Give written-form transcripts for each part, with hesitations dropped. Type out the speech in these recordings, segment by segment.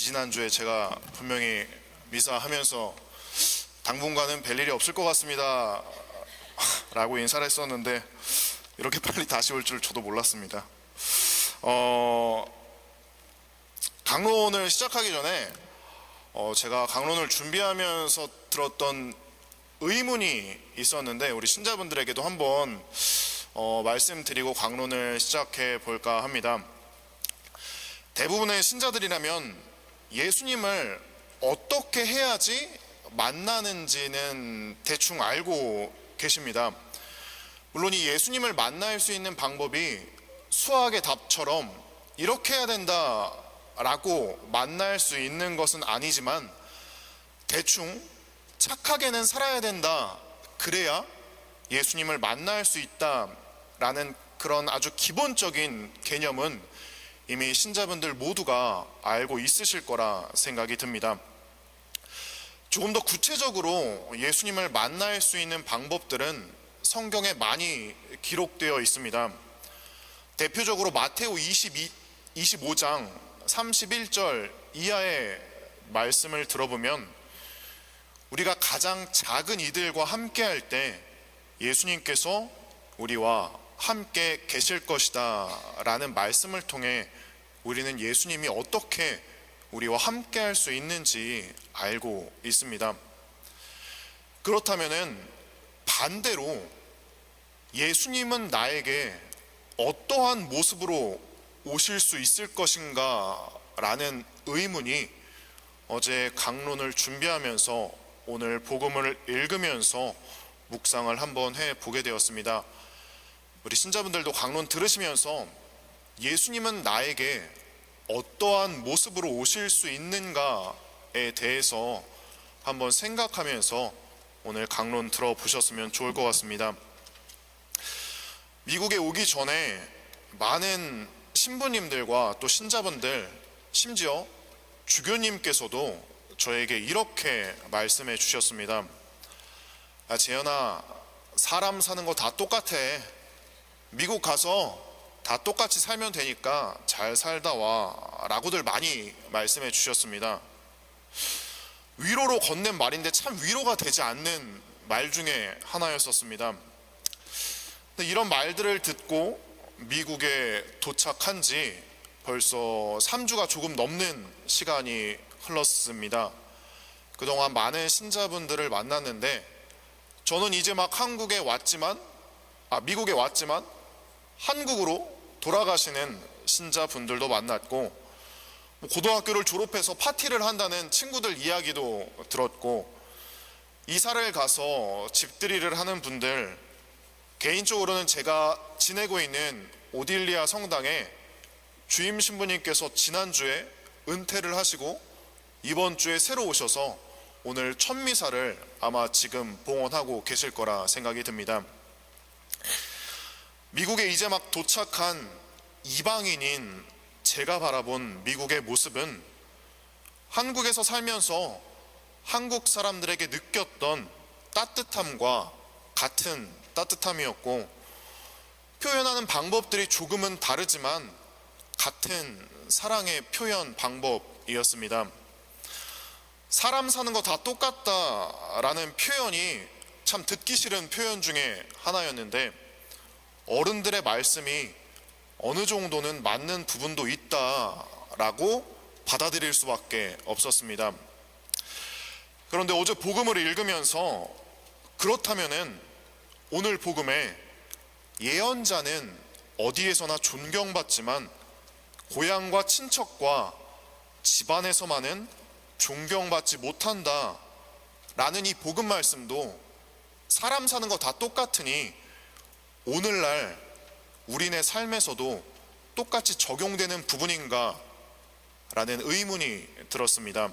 지지난주에 제가 분명히 미사하면서 당분간은 뵐 일이 없을 것 같습니다 라고 인사를 했었는데 이렇게 빨리 다시 올 줄 저도 몰랐습니다. 강론을 시작하기 전에 제가 강론을 준비하면서 들었던 의문이 있었는데 우리 신자분들에게도 한번 말씀드리고 강론을 시작해 볼까 합니다. 대부분의 신자들이라면 예수님을 어떻게 해야지 만나는지는 대충 알고 계십니다. 물론 이 예수님을 만날 수 있는 방법이 수학의 답처럼 이렇게 해야 된다 라고 만날 수 있는 것은 아니지만 대충 착하게는 살아야 된다, 그래야 예수님을 만날 수 있다 라는 그런 아주 기본적인 개념은 이미 신자분들 모두가 알고 있으실 거라 생각이 듭니다. 조금 더 구체적으로 예수님을 만날 수 있는 방법들은 성경에 많이 기록되어 있습니다. 대표적으로 마테오 25장 31절 이하의 말씀을 들어보면 우리가 가장 작은 이들과 함께 할 때 예수님께서 우리와 함께 계실 것이다 라는 말씀을 통해 우리는 예수님이 어떻게 우리와 함께 할 수 있는지 알고 있습니다. 그렇다면 반대로 예수님은 나에게 어떠한 모습으로 오실 수 있을 것인가 라는 의문이 어제 강론을 준비하면서 오늘 복음을 읽으면서 묵상을 한번 해보게 되었습니다. 우리 신자분들도 강론 들으시면서 예수님은 나에게 어떠한 모습으로 오실 수 있는가에 대해서 한번 생각하면서 오늘 강론 들어보셨으면 좋을 것 같습니다. 미국에 오기 전에 많은 신부님들과 또 신자분들, 심지어 주교님께서도 저에게 이렇게 말씀해 주셨습니다. 재현아, 사람 사는 거 다 똑같아. 미국 가서 다 똑같이 살면 되니까 잘 살다 와 라고들 많이 말씀해 주셨습니다. 위로로 건넨 말인데 참 위로가 되지 않는 말 중에 하나였었습니다. 근데 이런 말들을 듣고 미국에 도착한 지 벌써 3주가 조금 넘는 시간이 흘렀습니다. 그동안 많은 신자분들을 만났는데 저는 이제 막 미국에 왔지만 한국으로 돌아가시는 신자분들도 만났고 고등학교를 졸업해서 파티를 한다는 친구들 이야기도 들었고 이사를 가서 집들이를 하는 분들, 개인적으로는 제가 지내고 있는 오딜리아 성당에 주임 신부님께서 지난주에 은퇴를 하시고 이번 주에 새로 오셔서 오늘 첫 미사를 아마 지금 봉헌하고 계실 거라 생각이 듭니다. 미국에 이제 막 도착한 이방인인 제가 바라본 미국의 모습은 한국에서 살면서 한국 사람들에게 느꼈던 따뜻함과 같은 따뜻함이었고 표현하는 방법들이 조금은 다르지만 같은 사랑의 표현 방법이었습니다. 사람 사는 거 다 똑같다라는 표현이 참 듣기 싫은 표현 중에 하나였는데 어른들의 말씀이 어느 정도는 맞는 부분도 있다라고 받아들일 수밖에 없었습니다. 그런데 어제 복음을 읽으면서 그렇다면은 오늘 복음에 예언자는 어디에서나 존경받지만 고향과 친척과 집안에서만은 존경받지 못한다 라는 이 복음 말씀도 사람 사는 거 다 똑같으니 오늘날 우리네 삶에서도 똑같이 적용되는 부분인가 라는 의문이 들었습니다.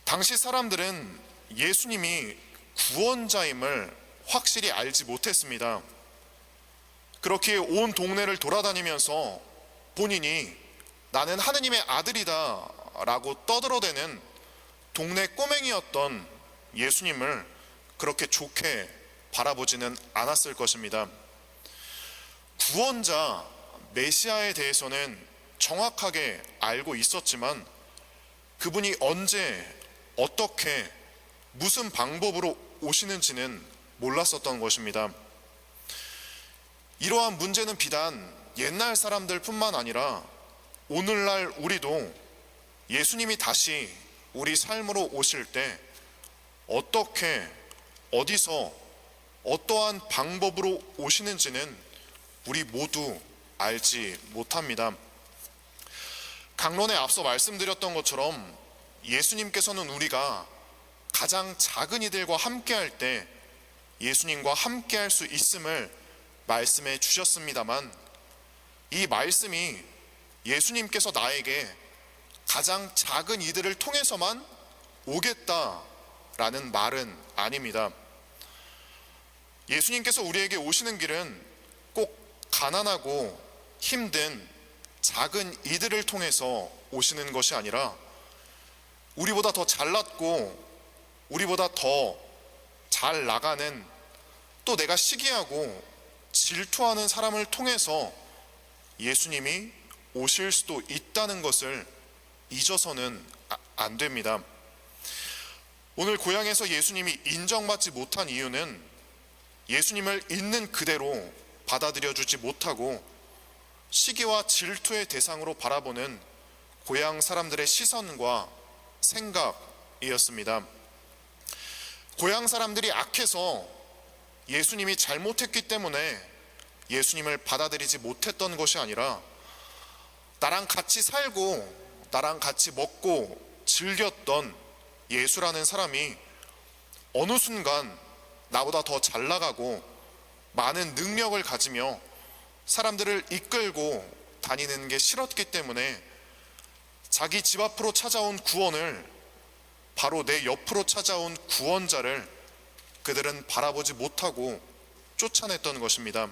당시 사람들은 예수님이 구원자임을 확실히 알지 못했습니다. 그렇게 온 동네를 돌아다니면서 본인이 나는 하느님의 아들이다 라고 떠들어대는 동네 꼬맹이였던 예수님을 그렇게 좋게 바라보지는 않았을 것입니다. 구원자 메시아에 대해서는 정확하게 알고 있었지만 그분이 언제, 어떻게, 무슨 방법으로 오시는지는 몰랐었던 것입니다. 이러한 문제는 비단 옛날 사람들뿐만 아니라 오늘날 우리도 예수님이 다시 우리 삶으로 오실 때 어떻게, 어디서, 어떠한 방법으로 오시는지는 우리 모두 알지 못합니다. 강론에 앞서 말씀드렸던 것처럼 예수님께서는 우리가 가장 작은 이들과 함께할 때 예수님과 함께할 수 있음을 말씀해 주셨습니다만, 이 말씀이 예수님께서 나에게 가장 작은 이들을 통해서만 오겠다라는 말은 아닙니다. 예수님께서 우리에게 오시는 길은 꼭 가난하고 힘든 작은 이들을 통해서 오시는 것이 아니라 우리보다 더 잘났고 우리보다 더 잘 나가는, 또 내가 시기하고 질투하는 사람을 통해서 예수님이 오실 수도 있다는 것을 잊어서는 안 됩니다. 오늘 고향에서 예수님이 인정받지 못한 이유는 예수님을 있는 그대로 받아들여주지 못하고 시기와 질투의 대상으로 바라보는 고향 사람들의 시선과 생각이었습니다. 고향 사람들이 악해서 예수님이 잘못했기 때문에 예수님을 받아들이지 못했던 것이 아니라 나랑 같이 살고 나랑 같이 먹고 즐겼던 예수라는 사람이 어느 순간 나보다 더 잘 나가고 많은 능력을 가지며 사람들을 이끌고 다니는 게 싫었기 때문에 자기 집 앞으로 찾아온 구원을, 바로 내 옆으로 찾아온 구원자를 그들은 바라보지 못하고 쫓아냈던 것입니다.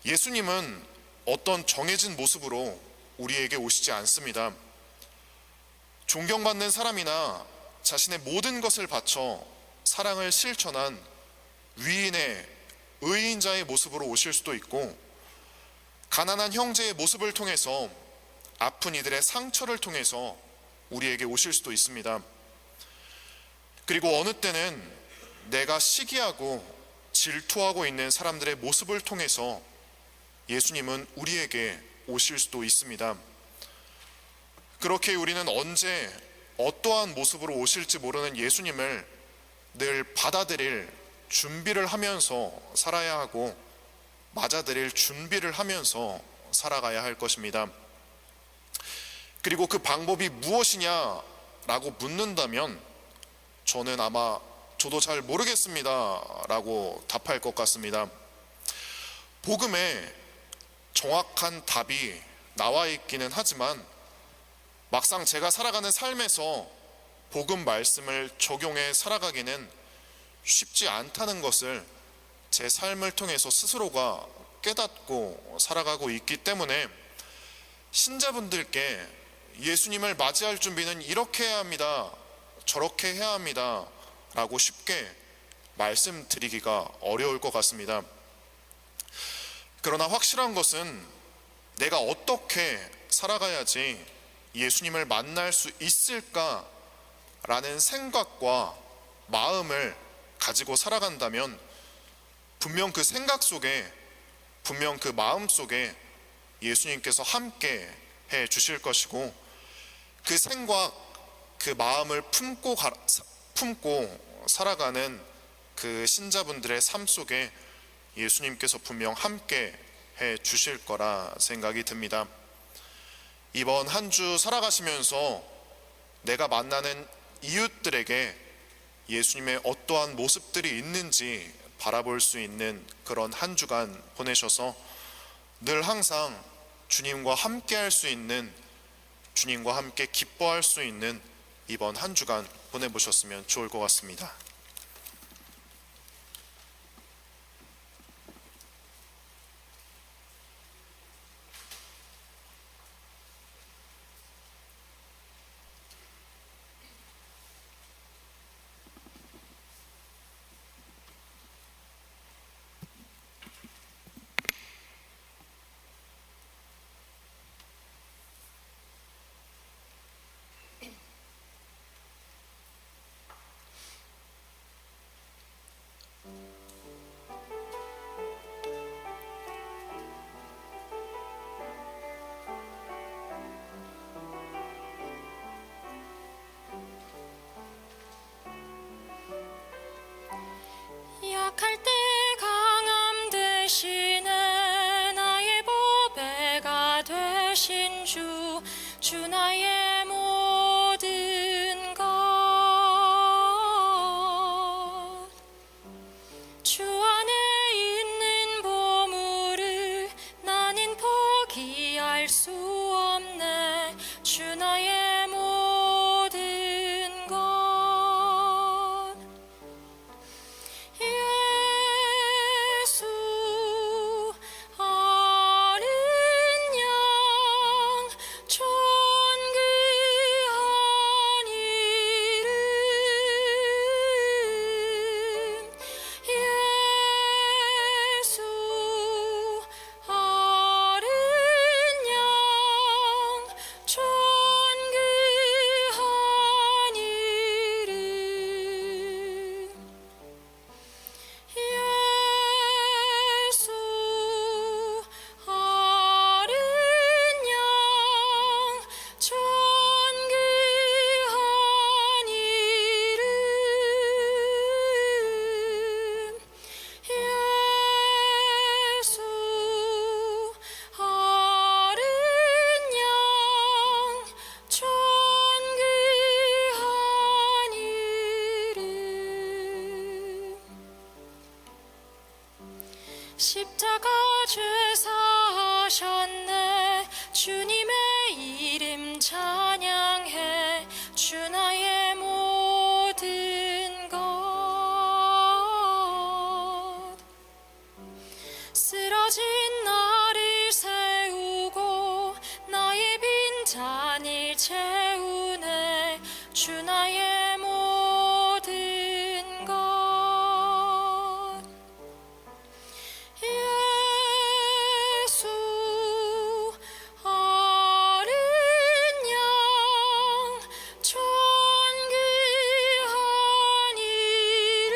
예수님은 어떤 정해진 모습으로 우리에게 오시지 않습니다. 존경받는 사람이나 자신의 모든 것을 바쳐 사랑을 실천한 위인의 의인자의 모습으로 오실 수도 있고, 가난한 형제의 모습을 통해서, 아픈 이들의 상처를 통해서 우리에게 오실 수도 있습니다. 그리고 어느 때는 내가 시기하고 질투하고 있는 사람들의 모습을 통해서 예수님은 우리에게 오실 수도 있습니다. 그렇게 우리는 언제 어떠한 모습으로 오실지 모르는 예수님을 늘 받아들일 준비를 하면서 살아야 하고 맞아들일 준비를 하면서 살아가야 할 것입니다. 그리고 그 방법이 무엇이냐라고 묻는다면 저는 아마 저도 잘 모르겠습니다 라고 답할 것 같습니다. 복음에 정확한 답이 나와 있기는 하지만 막상 제가 살아가는 삶에서 복음 말씀을 적용해 살아가기는 쉽지 않다는 것을 제 삶을 통해서 스스로가 깨닫고 살아가고 있기 때문에 신자분들께 예수님을 맞이할 준비는 이렇게 해야 합니다, 저렇게 해야 합니다 라고 쉽게 말씀드리기가 어려울 것 같습니다. 그러나 확실한 것은 내가 어떻게 살아가야지 예수님을 만날 수 있을까라는 생각과 마음을 가지고 살아간다면 분명 그 생각 속에, 분명 그 마음 속에 예수님께서 함께 해 주실 것이고, 그 생각, 그 마음을 품고 살아가는 그 신자분들의 삶 속에 예수님께서 분명 함께 해 주실 거라 생각이 듭니다. 이번 한 주 살아가시면서 내가 만나는 이웃들에게 예수님의 어떠한 모습들이 있는지 바라볼 수 있는 그런 한 주간 보내셔서 늘 항상 주님과 함께 할 수 있는, 주님과 함께 기뻐할 수 있는 이번 한 주간 보내보셨으면 좋을 것 같습니다. 되신 주, 주 나의 모든 것. 주 안에 있는 보물을 나는 포기할 수 없네. 주 나의 모든 것. 예수 어린 양 존귀한 이름. 예수 어린 양 존귀한 이름. 예수 어린 양 존귀한 이름. 예수 어린 양 존귀한 이름. 십자가 죄사하셨네. 주님의 이름 찬양해. 주 나의 모든 것. 쓰러진 나를 세우고 나의 빈잔을 채우네. 주 나의 모든 것. 예수 어린 양 존귀한 이름.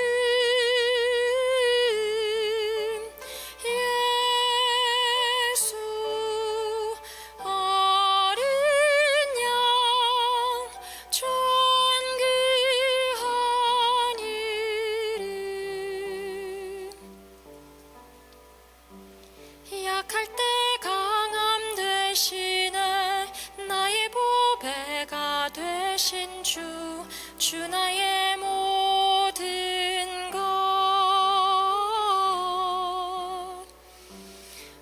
예수 어린 양 존귀한 이름. 약할 때 강함 되시네. 나의 보배가 되신 주, 주 나의 모든 것.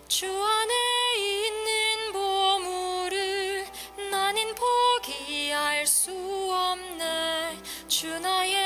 주 안에 있는 보물을 나는 포기할 수 없네. 주 나의